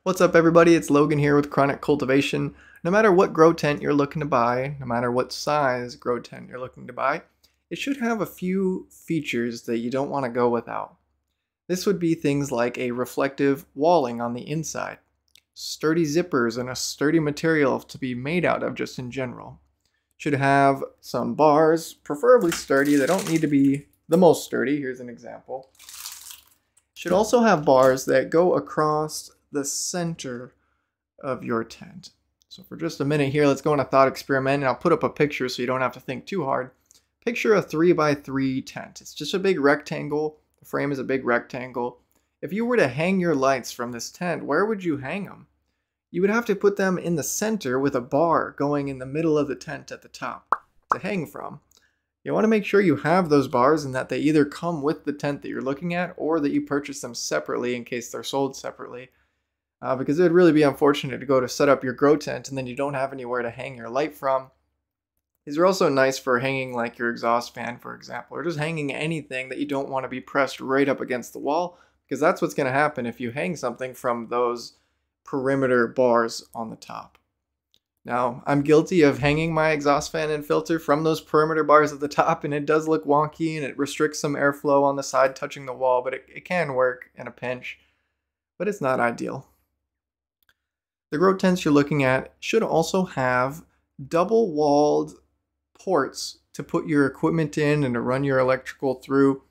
What's up everybody, it's Logan here with Chronic Cultivation. No matter what grow tent you're looking to buy, no matter what size grow tent you're looking to buy, it should have a few features that you don't want to go without. This would be things like a reflective walling on the inside, sturdy zippers and a sturdy material to be made out of just in general. Should have some bars, preferably sturdy. They don't need to be the most sturdy. Here's an example. Should also have bars that go across the center of your tent. So for just a minute here, let's go on a thought experiment, and I'll put up a picture so you don't have to think too hard. Picture a 3x3 tent. It's just a big rectangle. The frame is a big rectangle. If you were to hang your lights from this tent, where would you hang them? You would have to put them in the center with a bar going in the middle of the tent at the top to hang from. You want to make sure you have those bars and that they either come with the tent that you're looking at or that you purchase them separately in case they're sold separately. Because it would really be unfortunate to go to set up your grow tent and then you don't have anywhere to hang your light from. These are also nice for hanging like your exhaust fan, for example, or just hanging anything that you don't want to be pressed right up against the wall, because that's what's going to happen if you hang something from those perimeter bars on the top. Now, I'm guilty of hanging my exhaust fan and filter from those perimeter bars at the top, and it does look wonky and it restricts some airflow on the side touching the wall, but it can work in a pinch, but it's not ideal. The grow tents you're looking at should also have double-walled ports to put your equipment in and to run your electrical through.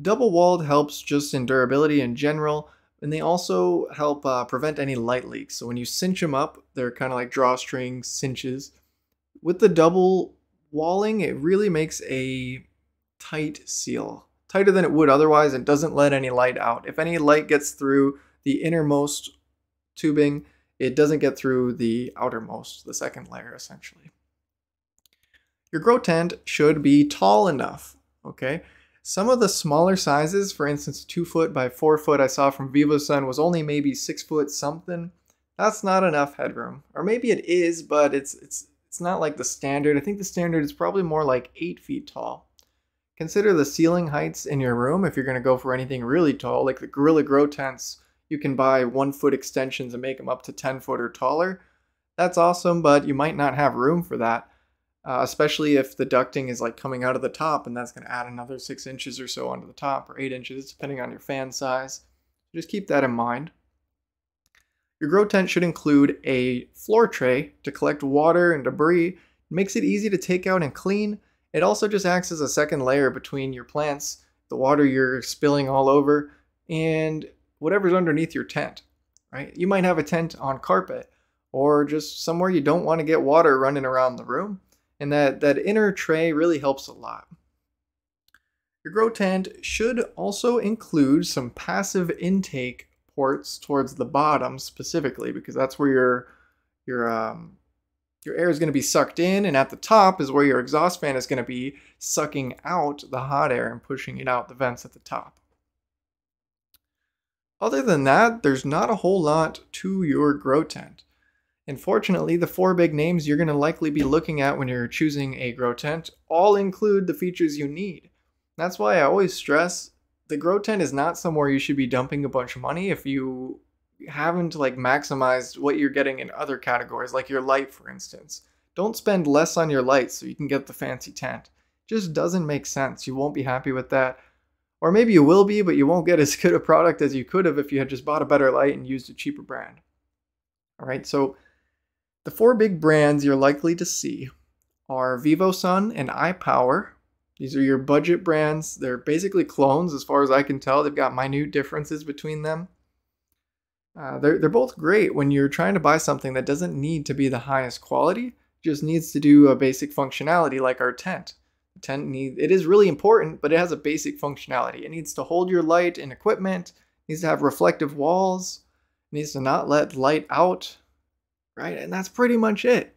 Double-walled helps just in durability in general, and they also help prevent any light leaks. So when you cinch them up, they're kind of like drawstring cinches. With the double walling, it really makes a tight seal, tighter than it would otherwise, and doesn't let any light out. If any light gets through the innermost tubing, it doesn't get through the outermost, the second layer essentially. Your grow tent should be tall enough, okay? Some of the smaller sizes, for instance 2 foot by 4 foot I saw from VivoSun was only maybe 6 foot something. That's not enough headroom. Or maybe it is, but it's not like the standard. I think the standard is probably more like 8 feet tall. Consider the ceiling heights in your room if you're going to go for anything really tall, like the Gorilla Grow tents. You can buy 1 foot extensions and make them up to 10 foot or taller. That's awesome, but you might not have room for that, especially if the ducting is like coming out of the top, and that's going to add another 6 inches or so onto the top, or 8 inches, depending on your fan size. Just keep that in mind. Your grow tent should include a floor tray to collect water and debris. It makes it easy to take out and clean. It also just acts as a second layer between your plants, the water you're spilling all over, and whatever's underneath your tent, right? You might have a tent on carpet or just somewhere you don't want to get water running around the room, and that inner tray really helps a lot. Your grow tent should also include some passive intake ports towards the bottom specifically, because that's where your air is going to be sucked in, and at the top is where your exhaust fan is going to be sucking out the hot air and pushing it out the vents at the top. Other than that, there's not a whole lot to your grow tent. Unfortunately, the 4 big names you're going to likely be looking at when you're choosing a grow tent all include the features you need. That's why I always stress the grow tent is not somewhere you should be dumping a bunch of money if you haven't maximized what you're getting in other categories, like your light, for instance. Don't spend less on your light so you can get the fancy tent. It just doesn't make sense. You won't be happy with that. Or maybe you will be, but you won't get as good a product as you could have if you had just bought a better light and used a cheaper brand. All right, so the 4 big brands you're likely to see are VivoSun and iPower. These are your budget brands. They're basically clones as far as I can tell. They've got minute differences between them. They're both great when you're trying to buy something that doesn't need to be the highest quality, just needs to do a basic functionality like our tent. It is really important, but it has a basic functionality. It needs to hold your light and equipment, needs to have reflective walls, needs to not let light out, right? And that's pretty much it.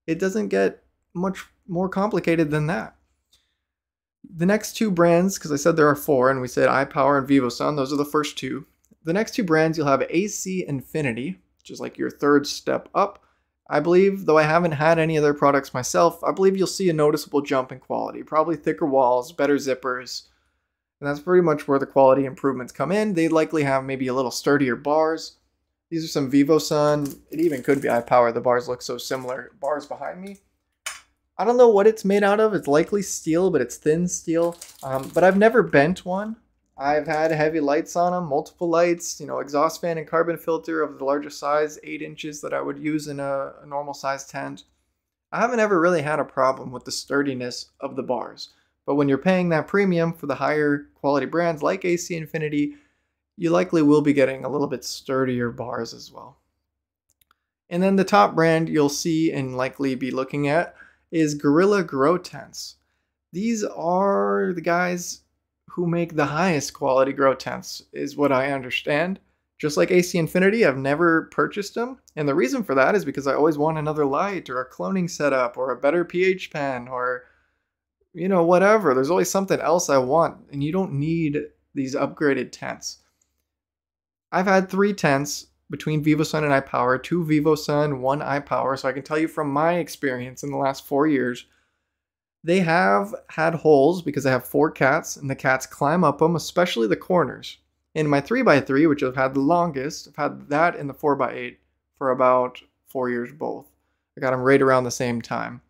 It doesn't get much more complicated than that. The next 2 brands, because I said there are 4, and we said iPower and VivoSun, those are the first 2. The next 2 brands, you'll have AC Infinity, which is like your 3rd step up. I believe, though I haven't had any of their products myself, I believe you'll see a noticeable jump in quality. Probably thicker walls, better zippers, and that's pretty much where the quality improvements come in. They likely have maybe a little sturdier bars, These are some VivoSun. It even could be iPower. The bars look so similar. Bars behind me. I don't know what it's made out of. It's likely steel, but it's thin steel. But I've never bent one. I've had heavy lights on them, multiple lights, exhaust fan and carbon filter of the larger size, 8 inches that I would use in a normal size tent. I haven't ever really had a problem with the sturdiness of the bars. But when you're paying that premium for the higher quality brands like AC Infinity, you likely will be getting a little bit sturdier bars as well. And then the top brand you'll see and likely be looking at is Gorilla Grow Tents. These are the guys who make the highest quality grow tents, is what I understand. Just like AC Infinity, I've never purchased them. And the reason for that is because I always want another light or a cloning setup or a better pH pen or, whatever. There's always something else I want. And you don't need these upgraded tents. I've had 3 tents between VivoSun and iPower, 2 VivoSun, 1 iPower. So I can tell you from my experience in the last 4 years, they have had holes because I have 4 cats and the cats climb up them, especially the corners. In my 3x3, which I've had the longest, I've had that in the 4x8 for about 4 years both. I got them right around the same time.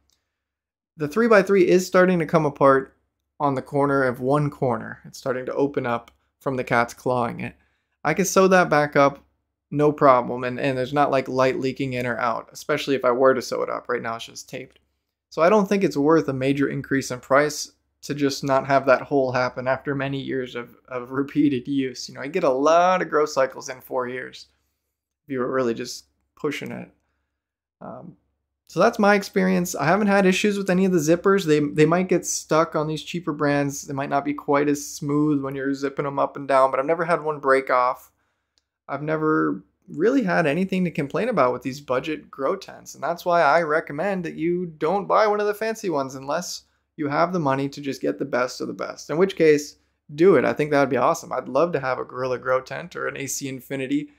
The 3x3 is starting to come apart on the corner of one corner. It's starting to open up from the cats clawing it. I can sew that back up, no problem, and there's not like light leaking in or out, especially if I were to sew it up. Right now it's just taped. So I don't think it's worth a major increase in price to just not have that hole happen after many years of repeated use. I get a lot of grow cycles in 4 years if you were really just pushing it. So that's my experience. I haven't had issues with any of the zippers. They might get stuck on these cheaper brands. They might not be quite as smooth when you're zipping them up and down, but I've never had one break off. I've never really had anything to complain about with these budget grow tents, and that's why I recommend that you don't buy one of the fancy ones unless you have the money to just get the best of the best, in which case do it. I think that would be awesome. I'd love to have a Gorilla Grow tent or an AC Infinity,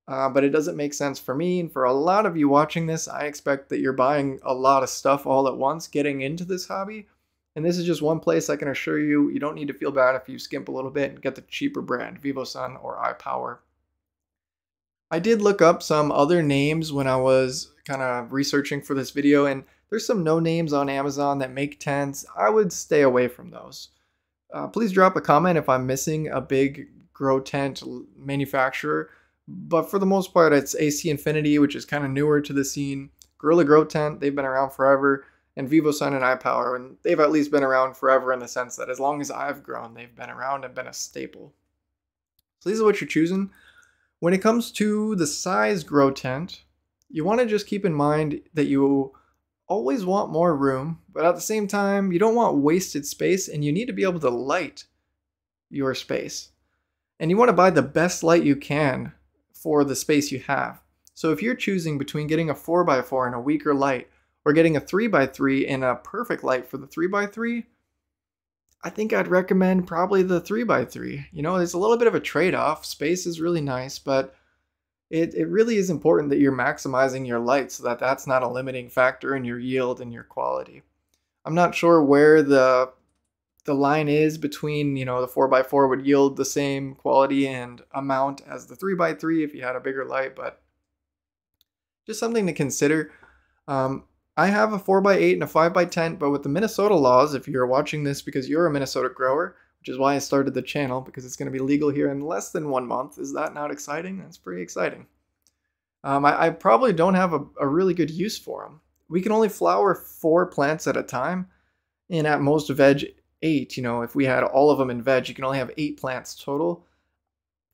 but it doesn't make sense for me, and for a lot of you watching this, I expect that you're buying a lot of stuff all at once getting into this hobby, and this is just one place I can assure you you don't need to feel bad if you skimp a little bit and get the cheaper brand, VivoSun or iPower. I did look up some other names when I was kind of researching for this video, and there's some no names on Amazon that make tents. I would stay away from those. Please drop a comment if I'm missing a big grow tent manufacturer, but for the most part it's AC Infinity, which is kind of newer to the scene, Gorilla Grow Tent, they've been around forever, and VivoSun and iPower, and they've at least been around forever in the sense that as long as I've grown, they've been around and been a staple. So these are what you're choosing. When it comes to the size grow tent, you want to just keep in mind that you always want more room, but at the same time, you don't want wasted space, and you need to be able to light your space. And you want to buy the best light you can for the space you have. So if you're choosing between getting a 4x4 and a weaker light, or getting a 3x3 and a perfect light for the 3x3, I think I'd recommend probably the 3x3. There's a little bit of a trade-off. Space is really nice, but it really is important that you're maximizing your light so that that's not a limiting factor in your yield and your quality. I'm not sure where the line is between, the 4x4 would yield the same quality and amount as the 3x3 if you had a bigger light, but just something to consider. I have a 4x8 and a 5x10, but with the Minnesota laws, if you're watching this because you're a Minnesota grower, which is why I started the channel, because it's going to be legal here in less than 1 month. Is that not exciting? That's pretty exciting. I probably don't have a really good use for them. We can only flower 4 plants at a time, and at most veg 8. If we had all of them in veg, you can only have 8 plants total.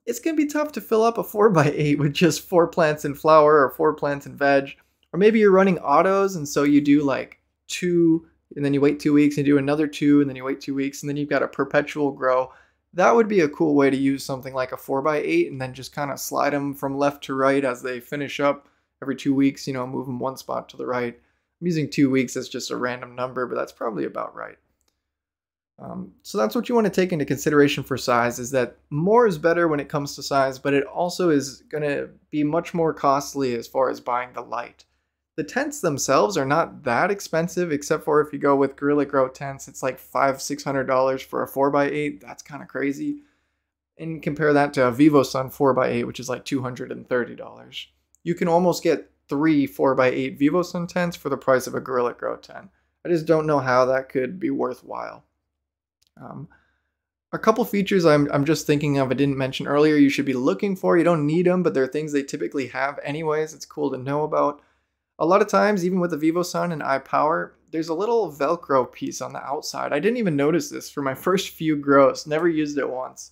It's going to be tough to fill up a 4x8 with just 4 plants in flower or 4 plants in veg. Or maybe you're running autos, and so you do like 2, and then you wait 2 weeks and you do another 2, and then you wait 2 weeks, and then you've got a perpetual grow. That would be a cool way to use something like a 4x8 and then just kind of slide them from left to right as they finish up every 2 weeks, move them one spot to the right. I'm using 2 weeks as just a random number, but that's probably about right. So that's what you want to take into consideration for size, is that more is better when it comes to size, but it also is going to be much more costly as far as buying the light. The tents themselves are not that expensive, except for if you go with Gorilla Grow tents, it's like $500–600 for a 4x8. That's kind of crazy. and compare that to a VivoSun 4x8, which is like $230. You can almost get 3 4x8 VivoSun tents for the price of a Gorilla Grow tent. I just don't know how that could be worthwhile. A couple features I'm just thinking of I didn't mention earlier you should be looking for. You don't need them, but they're things they typically have anyways. It's cool to know about. A lot of times, even with the VivoSun and iPower, there's a little Velcro piece on the outside. I didn't even notice this for my first few grows. Never used it once.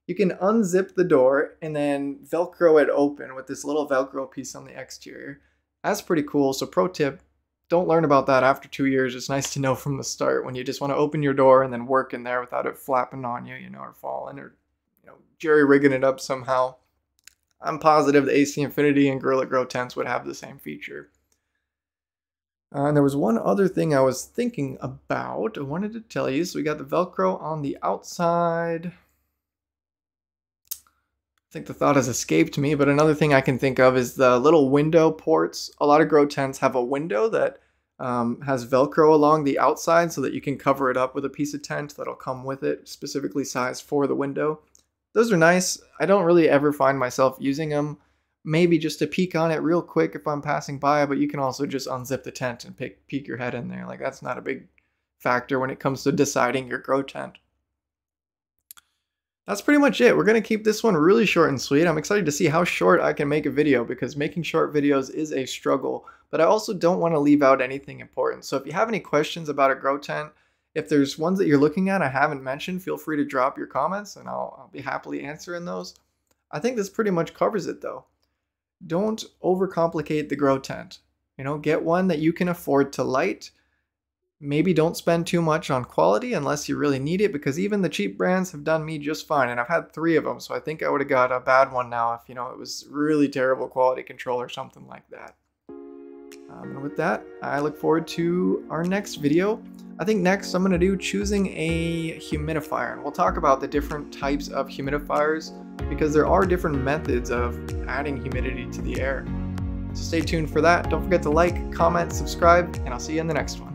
You can unzip the door and then Velcro it open with this little Velcro piece on the exterior. That's pretty cool. So pro tip, don't learn about that after 2 years. It's nice to know from the start when you just want to open your door and then work in there without it flapping on you, or falling or, jerry-rigging it up somehow. I'm positive the AC Infinity and Gorilla Grow tents would have the same feature. And there was one other thing I was thinking about. I wanted to tell you. So we got the Velcro on the outside. I think the thought has escaped me, but another thing I can think of is the little window ports. A lot of grow tents have a window that has Velcro along the outside so that you can cover it up with a piece of tent that'll come with it, specifically sized for the window. Those are nice. I don't really ever find myself using them. Maybe just to peek on it real quick if I'm passing by, but you can also just unzip the tent and peek your head in there. Like, that's not a big factor when it comes to deciding your grow tent. That's pretty much it. We're going to keep this one really short and sweet. I'm excited to see how short I can make a video because making short videos is a struggle, but I also don't want to leave out anything important. So if you have any questions about a grow tent, if there's ones that you're looking at I haven't mentioned, feel free to drop your comments and I'll be happily answering those. I think this pretty much covers it though. Don't overcomplicate the grow tent. Get one that you can afford to light. Maybe don't spend too much on quality unless you really need it, because even the cheap brands have done me just fine, and I've had 3 of them, so I think I would have got a bad one now if, it was really terrible quality control or something like that. And with that, I look forward to our next video. I think next I'm going to do choosing a humidifier, and we'll talk about the different types of humidifiers because there are different methods of adding humidity to the air. So stay tuned for that. Don't forget to like, comment, subscribe, and I'll see you in the next one.